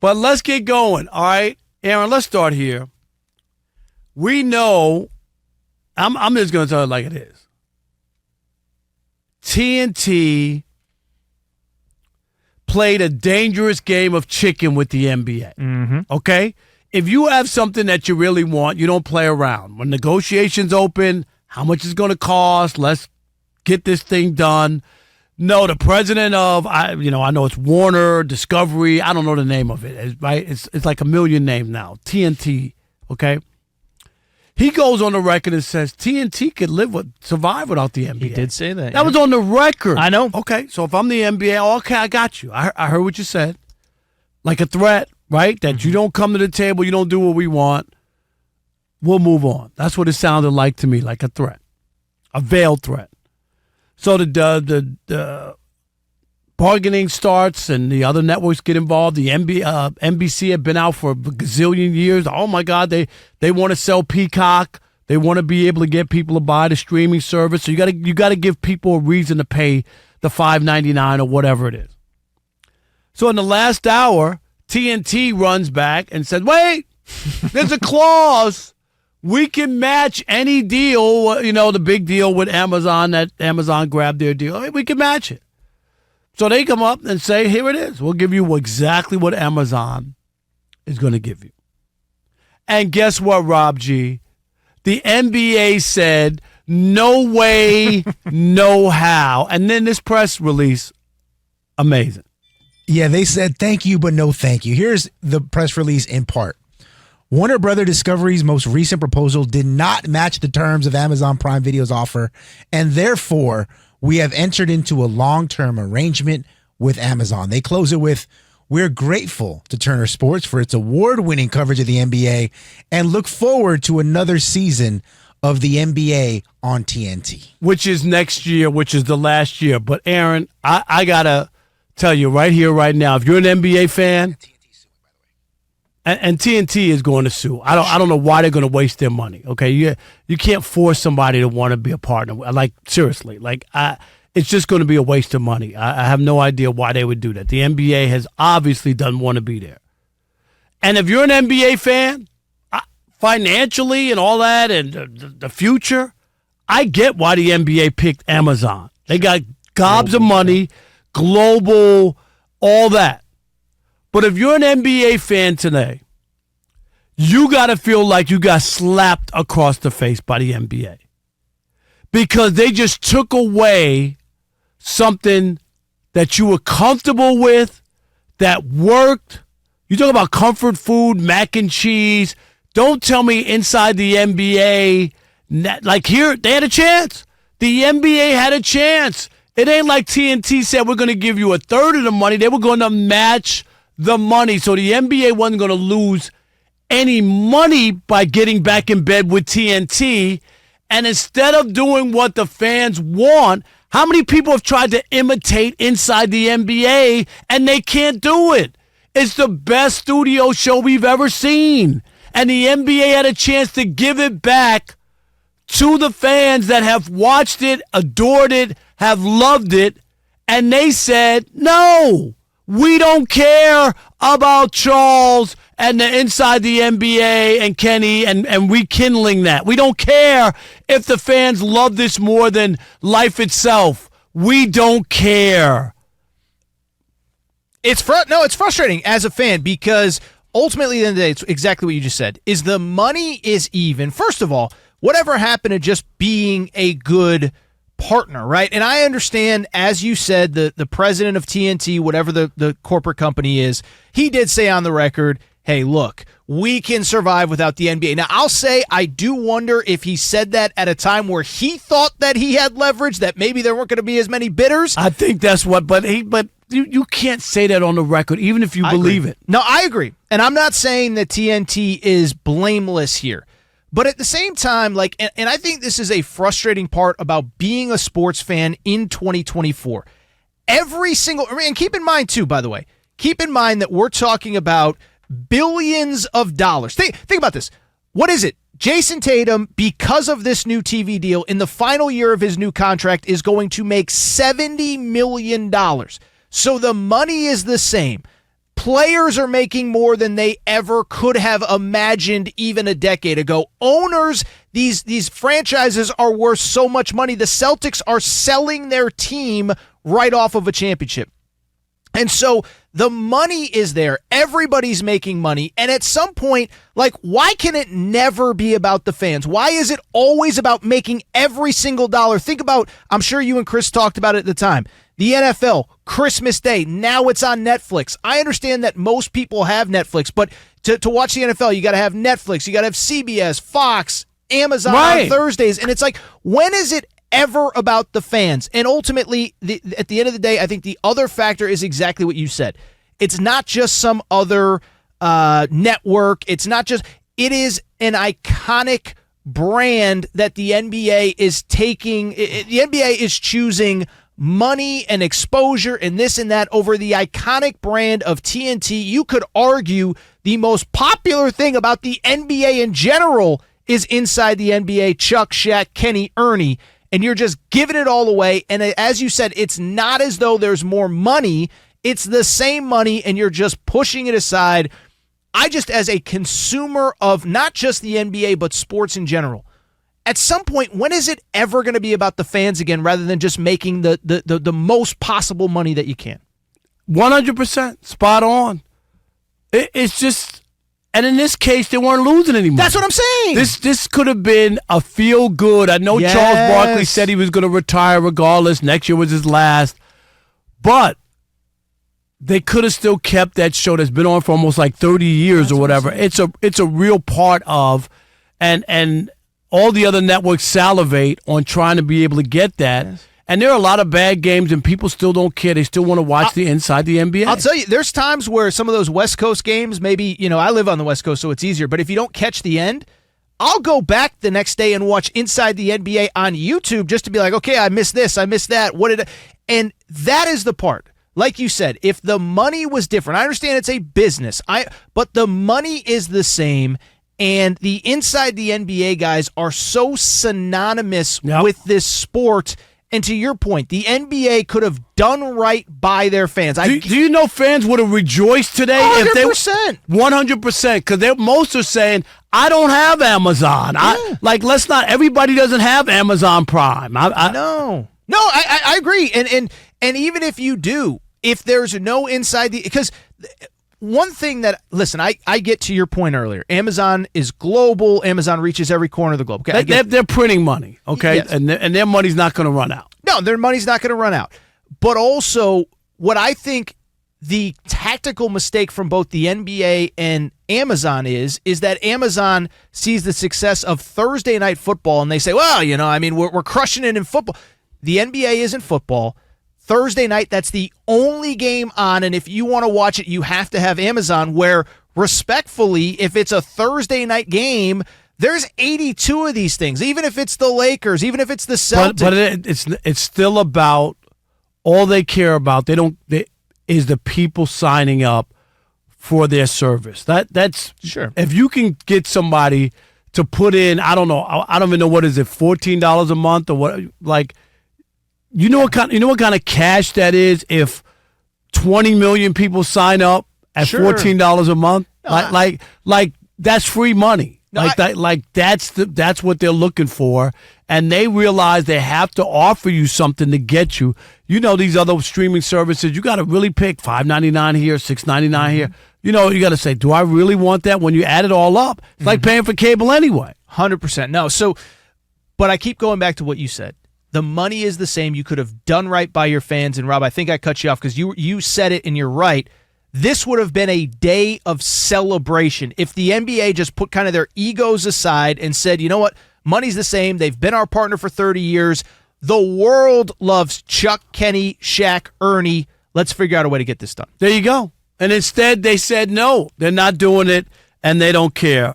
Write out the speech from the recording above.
But let's get going, all right? Aaron, let's start here. We know, I'm just going to tell it like it is. TNT played a dangerous game of chicken with the NBA, okay? If you have something that you really want, you don't play around. When negotiations open, how much is going to cost? Let's get this thing done. No, the president of, I know it's Warner, Discovery, I don't know the name of it, right? It's like a million names now, TNT, okay? He goes on the record and says TNT could survive without the NBA. He did say that. That was on the record. I know. Okay, so if I'm the NBA, okay, I got you. I heard what you said. Like a threat, right? That you don't come to the table, you don't do what we want. We'll move on. That's what it sounded like to me, like a threat, a veiled threat. So the bargaining starts and the other networks get involved. The NBC had been out for a gazillion years. Oh, my God, they want to sell Peacock. They want to be able to get people to buy the streaming service. So you got to give people a reason to pay the $5.99 or whatever it is. So in the last hour, TNT runs back and says, wait, there's a clause. We can match any deal, the big deal with Amazon, that Amazon grabbed their deal. We can match it. So they come up and say, here it is. We'll give you exactly what Amazon is going to give you. And guess what, Rob G? The NBA said, no way, no how. And then this press release, amazing. Yeah, they said thank you, but no thank you. Here's the press release in part. Warner Brother Discovery's most recent proposal did not match the terms of Amazon Prime Video's offer, and therefore we have entered into a long-term arrangement with Amazon. They close it with, we're grateful to Turner Sports for its award-winning coverage of the NBA and look forward to another season of the NBA on TNT. Which is next year, which is the last year. But, Aaron, I got to tell you right here, right now, if you're an NBA fan, and TNT is going to sue. I don't know why they're going to waste their money. Okay, you can't force somebody to want to be a partner. Like seriously, it's just going to be a waste of money. I have no idea why they would do that. The NBA has obviously doesn't want to be there. And if you're an NBA fan, financially and all that, and the future, I get why the NBA picked Amazon. They got gobs of money, global, all that. But if you're an NBA fan today, you got to feel like you got slapped across the face by the NBA. Because they just took away something that you were comfortable with, that worked. You talk about comfort food, mac and cheese. Don't tell me inside the NBA, like here, they had a chance. The NBA had a chance. It ain't like TNT said we're going to give you a third of the money. They were going to match the money. So the NBA wasn't going to lose any money by getting back in bed with TNT. And instead of doing what the fans want, how many people have tried to imitate inside the NBA and they can't do it? It's the best studio show we've ever seen. And the NBA had a chance to give it back to the fans that have watched it, adored it, have loved it. And they said, no. We don't care about Charles and the inside the NBA and Kenny and rekindling that. We don't care if the fans love this more than life itself. We don't care. It's frustrating as a fan because ultimately at the end of the day, it's exactly what you just said, is the money is even. First of all, whatever happened to just being a good partner, right? And I understand, as you said, the president of TNT, whatever the corporate company is, he did say on the record, hey, look, we can survive without the NBA. Now, I'll say I do wonder if he said that at a time where he thought that he had leverage, that maybe there weren't going to be as many bidders. I think that's what, but you can't say that on the record, even if you believe it. No, I agree. And I'm not saying that TNT is blameless here. But at the same time, and I think this is a frustrating part about being a sports fan in 2024. And keep in mind, too, by the way, keep in mind that we're talking about billions of dollars. Think about this. What is it? Jason Tatum, because of this new TV deal, in the final year of his new contract, is going to make $70 million. So the money is the same. Players are making more than they ever could have imagined even a decade ago. Owners, these franchises are worth so much money. The Celtics are selling their team right off of a championship. And so the money is there. Everybody's making money. And at some point, like, why can it never be about the fans? Why is it always about making every single dollar? Think about, I'm sure you and Chris talked about it at the time, the NFL, Christmas Day, now it's on Netflix. I understand that most people have Netflix, but to watch the NFL, you got to have Netflix, you got to have CBS, Fox, Amazon on Thursdays. And it's like, when is it ever about the fans? And ultimately, at the end of the day, I think the other factor is exactly what you said. It's not just some other network. It's not just, it is an iconic brand that the NBA is taking. The NBA is choosing money and exposure and this and that over the iconic brand of TNT. You could argue the most popular thing about the NBA in general is Inside the NBA, Chuck, Shaq, Kenny, Ernie. And you're just giving it all away. And as you said, it's not as though there's more money. It's the same money, and you're just pushing it aside. I just, as a consumer of not just the NBA, but sports in general, at some point, when is it ever going to be about the fans again rather than just making the most possible money that you can? 100%. Spot on. It's just... And in this case, they weren't losing anymore. That's what I'm saying. This could have been a feel-good. I know Charles Barkley said he was going to retire regardless. Next year was his last. But they could have still kept that show that's been on for almost like 30 years or whatever. It's a real part of, and all the other networks salivate on trying to be able to get that. Yes. And there are a lot of bad games, and people still don't care. They still want to watch the Inside the NBA. I'll tell you, there's times where some of those West Coast games, maybe, I live on the West Coast, so it's easier. But if you don't catch the end, I'll go back the next day and watch Inside the NBA on YouTube just to be like, okay, I missed this, I missed that. And that is the part. Like you said, if the money was different, I understand it's a business, but the money is the same. And the Inside the NBA guys are so synonymous with this sport. And to your point, the NBA could have done right by their fans. Do you know fans would have rejoiced today? 100%. If they 100%. Because most are saying, I don't have Amazon. Yeah. Let's not. Everybody doesn't have Amazon Prime. No, I agree. And even if you do, if there's no Inside the, because one thing that, listen, I get to your point earlier. Amazon is global. Amazon reaches every corner of the globe. Okay, they're printing money, okay? Yes. And their money's not going to run out. No, their money's not going to run out. But also, what I think the tactical mistake from both the NBA and Amazon is that Amazon sees the success of Thursday Night Football, and they say, well, we're crushing it in football. The NBA isn't football. Thursday night, that's the only game on, and if you want to watch it, you have to have Amazon, where, respectfully, if it's a Thursday night game, there's 82 of these things, even if it's the Lakers, even if it's the Celtics. But it's still about, all they care about, is the people signing up for their service. That's sure. If you can get somebody to put in, I don't even know, what is it, $14 a month or what, You know what kind of cash that is if 20 million people sign up at $14 a month? Like that's free money. No, that's what they're looking for, and they realize they have to offer you something to get you. These other streaming services, you got to really pick $5.99 here, $6.99 here. You got to say, do I really want that? When you add it all up, it's like paying for cable anyway. 100%. No, but I keep going back to what you said. The money is the same. You could have done right by your fans. And, Rob, I think I cut you off because you said it, and you're right. This would have been a day of celebration if the NBA just put kind of their egos aside and said, you know what, money's the same. They've been our partner for 30 years. The world loves Chuck, Kenny, Shaq, Ernie. Let's figure out a way to get this done. There you go. And instead they said no, they're not doing it, and they don't care.